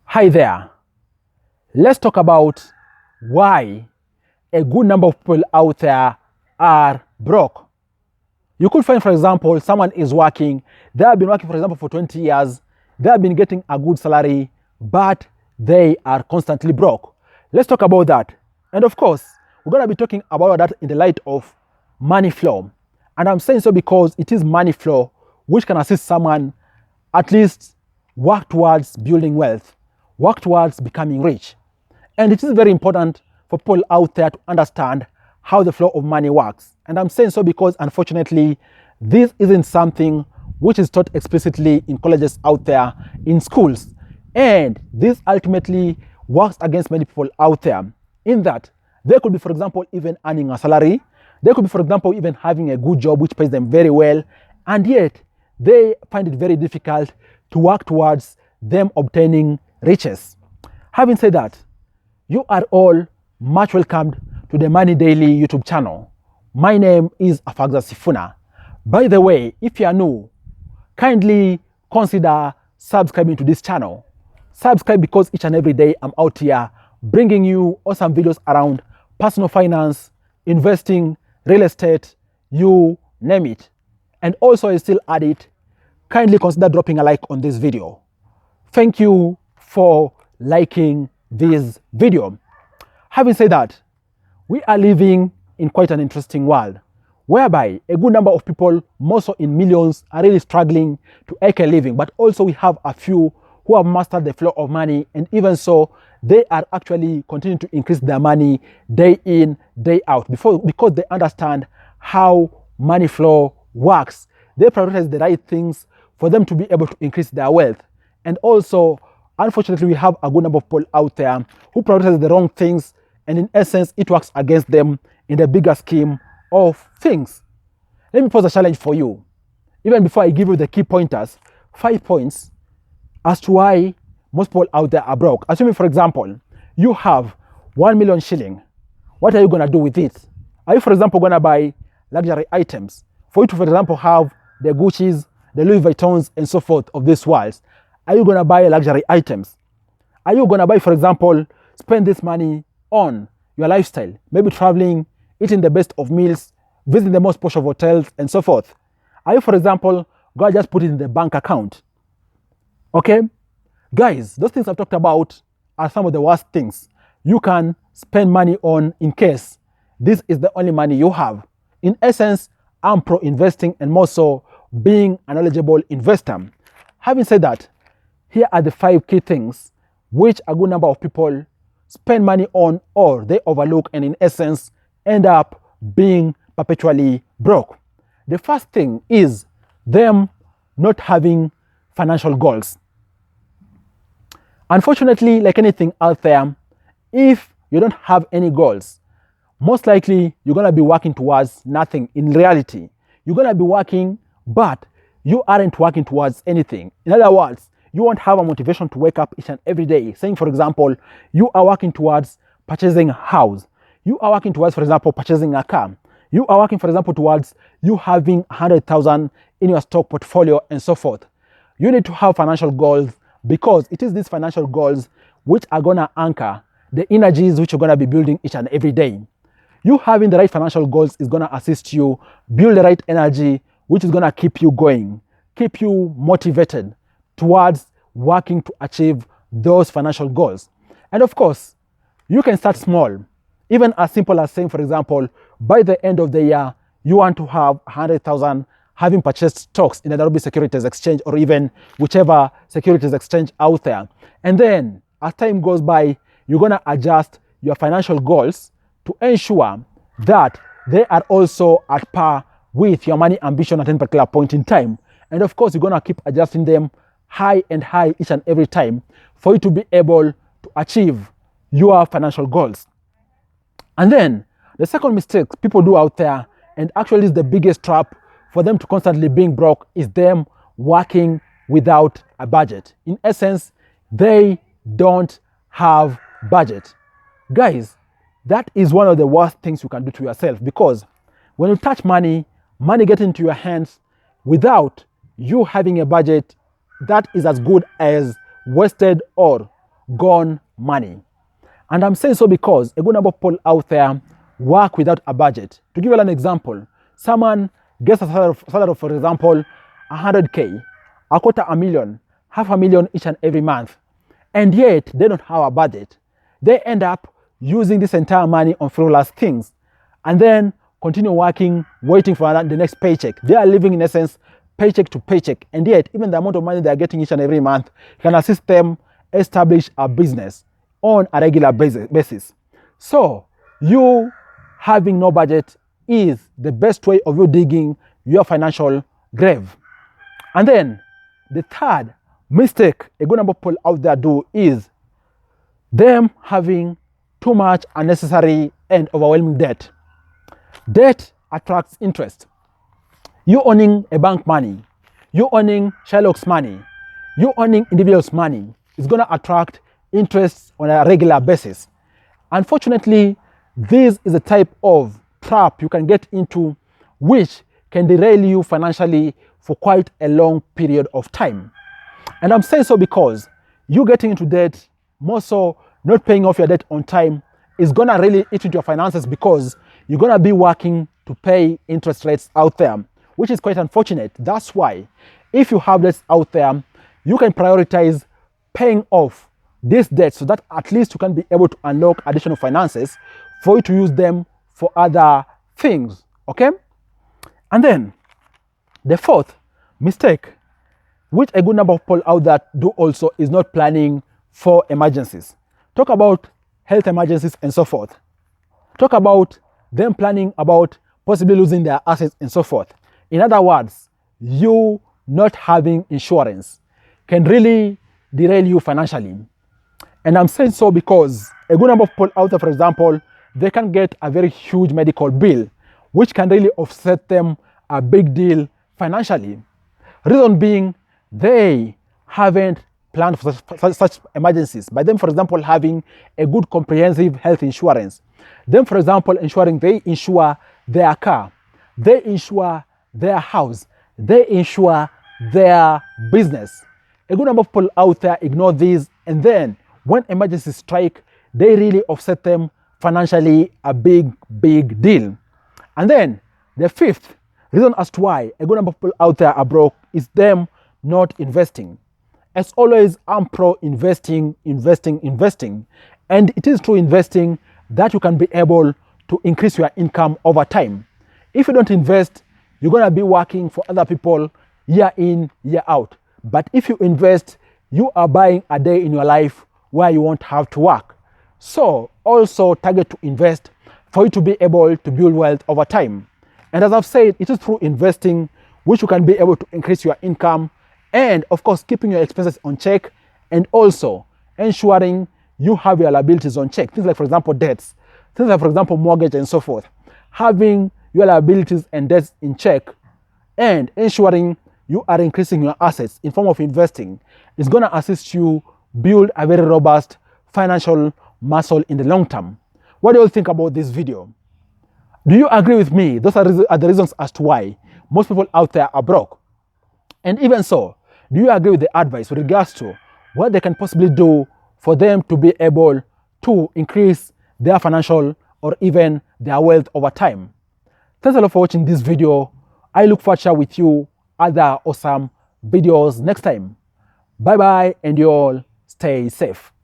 Hi there. Let's talk about why a good number of people out there are broke. You could find, for example, someone is working, they have been working, for example, for 20 years, they have been getting a good salary, but they are constantly broke. Let's talk about that. And of course, we're going to be talking about that in the light of money flow. And I'm saying so because it is money flow which can assist someone at least work towards building wealth, work towards becoming rich. And it is very important for people out there to understand how the flow of money works. And I'm saying so because, unfortunately, this isn't something which is taught explicitly in colleges out there, in schools. And this ultimately works against many people out there, in that they could be, for example, even earning a salary. They could be, for example, even having a good job which pays them very well. And yet, they find it very difficult to work towards them obtaining riches. Having said that, you are all much welcomed to the Money Daily YouTube channel. My name is Afagza Sifuna. By the way, if you are new, kindly consider subscribing to this channel. Subscribe because each and every day I'm out here bringing you awesome videos around personal finance, investing, real estate, you name it. And also, I still add it, kindly consider dropping a like on this video. Thank you for liking this video. Having said that, we are living in quite an interesting world, whereby a good number of people, more so in millions, are really struggling to make a living. But also we have a few who have mastered the flow of money, and even so, they are actually continuing to increase their money day in, day out, because they understand how money flow works. They prioritize the right things for them to be able to increase their wealth. And also, unfortunately, we have a good number of people out there who prioritize the wrong things, and in essence, it works against them in the bigger scheme of things. Let me pose a challenge for you. Even before I give you the key pointers, 5 points as to why most people out there are broke. Assuming, for example, you have 1 million shilling. What are you going to do with it? Are you, for example, going to buy luxury items? For you to, for example, have the Gucci's, the Louis Vuittons, and so forth of this world. Are you going to buy luxury items? Are you going to buy, for example, spend this money on your lifestyle? Maybe traveling, eating the best of meals, visiting the most posh of hotels, and so forth. Are you, for example, going to just put it in the bank account? Okay? Guys, those things I've talked about are some of the worst things you can spend money on in case this is the only money you have. In essence, I'm pro-investing and more so being an eligible investor. Having said that, here are the 5 key things which a good number of people spend money on, or they overlook, and in essence end up being perpetually broke. The first thing is them not having financial goals. Unfortunately, like anything out there, if you don't have any goals, most likely you're going to be working towards nothing. In reality, you're going to be working, but you aren't working towards anything. In other words, you won't have a motivation to wake up each and every day saying, for example, you are working towards purchasing a house. You are working towards, for example, purchasing a car. You are working, for example, towards you having 100,000 in your stock portfolio and so forth. You need to have financial goals, because it is these financial goals which are going to anchor the energies which you're going to be building each and every day. You having the right financial goals is going to assist you build the right energy which is going to keep you going, keep you motivated towards working to achieve those financial goals. And of course, you can start small, even as simple as saying, for example, by the end of the year, you want to have 100,000 having purchased stocks in the Nairobi Securities Exchange, or even whichever securities exchange out there. And then as time goes by, you're going to adjust your financial goals to ensure that they are also at par with your money ambition at any particular point in time. And of course, you're going to keep adjusting them high and high each and every time for you to be able to achieve your financial goals. And then the second mistake people do out there, and actually is the biggest trap for them to constantly being broke, is them working without a budget. In essence, they don't have budget. Guys, that is one of the worst things you can do to yourself, because when you touch money, money gets into your hands without you having a budget, that is as good as wasted or gone money. And I'm saying so because a good number of people out there work without a budget. To give you an example, someone gets a salary of, for example, 100K, a quarter a million, half a million each and every month, and yet they don't have a budget. They end up using this entire money on frivolous things and then continue working, waiting for the next paycheck. They are living, in essence, paycheck to paycheck, and yet even the amount of money they are getting each and every month can assist them establish a business on a regular basis. So you having no budget is the best way of you digging your financial grave. And then the third mistake a good number of people out there do is them having too much unnecessary and overwhelming debt. Debt attracts interest. You owning a bank money, you owning Shylock's money, you owning individuals' money is going to attract interest on a regular basis. Unfortunately, this is a type of trap you can get into which can derail you financially for quite a long period of time. And I'm saying so because you getting into debt, more so not paying off your debt on time, is going to really eat into your finances because you're going to be working to pay interest rates out there, which is quite unfortunate. That's why if you have debts out there, you can prioritize paying off this debt so that at least you can be able to unlock additional finances for you to use them for other things, okay? And then the fourth mistake, which a good number of people out there do also, is not planning for emergencies. Talk about health emergencies and so forth. Talk about them planning about possibly losing their assets and so forth. In other words, you not having insurance can really derail you financially. And I'm saying so because a good number of people out there, for example, they can get a very huge medical bill, which can really offset them a big deal financially. Reason being, they haven't planned for such emergencies. By them, for example, having a good comprehensive health insurance. Them, for example, they insure their car, they insure their house, they insure their business. A good number of people out there ignore these, and then when emergencies strike, they really offset them financially a big deal. And then the fifth reason as to why a good number of people out there are broke is them not investing. As always, I'm pro investing. And it is through investing that you can be able to increase your income over time. If you don't invest, you're going to be working for other people year in, year out. But if you invest, you are buying a day in your life where you won't have to work. So also target to invest for you to be able to build wealth over time. And as I've said, it is through investing which you can be able to increase your income and, of course, keeping your expenses on check and also ensuring you have your liabilities on check. Things like, for example, debts, things like, for example, mortgage and so forth. Having your liabilities and debts in check and ensuring you are increasing your assets in form of investing is going to assist you build a very robust financial muscle in the long term. What do you think about this video? Do you agree with me? Those are the reasons as to why most people out there are broke. And even so, do you agree with the advice with regards to what they can possibly do for them to be able to increase their financial or even their wealth over time? Thanks a lot for watching this video. I look forward to share with you other awesome videos next time. Bye bye, and you all stay safe.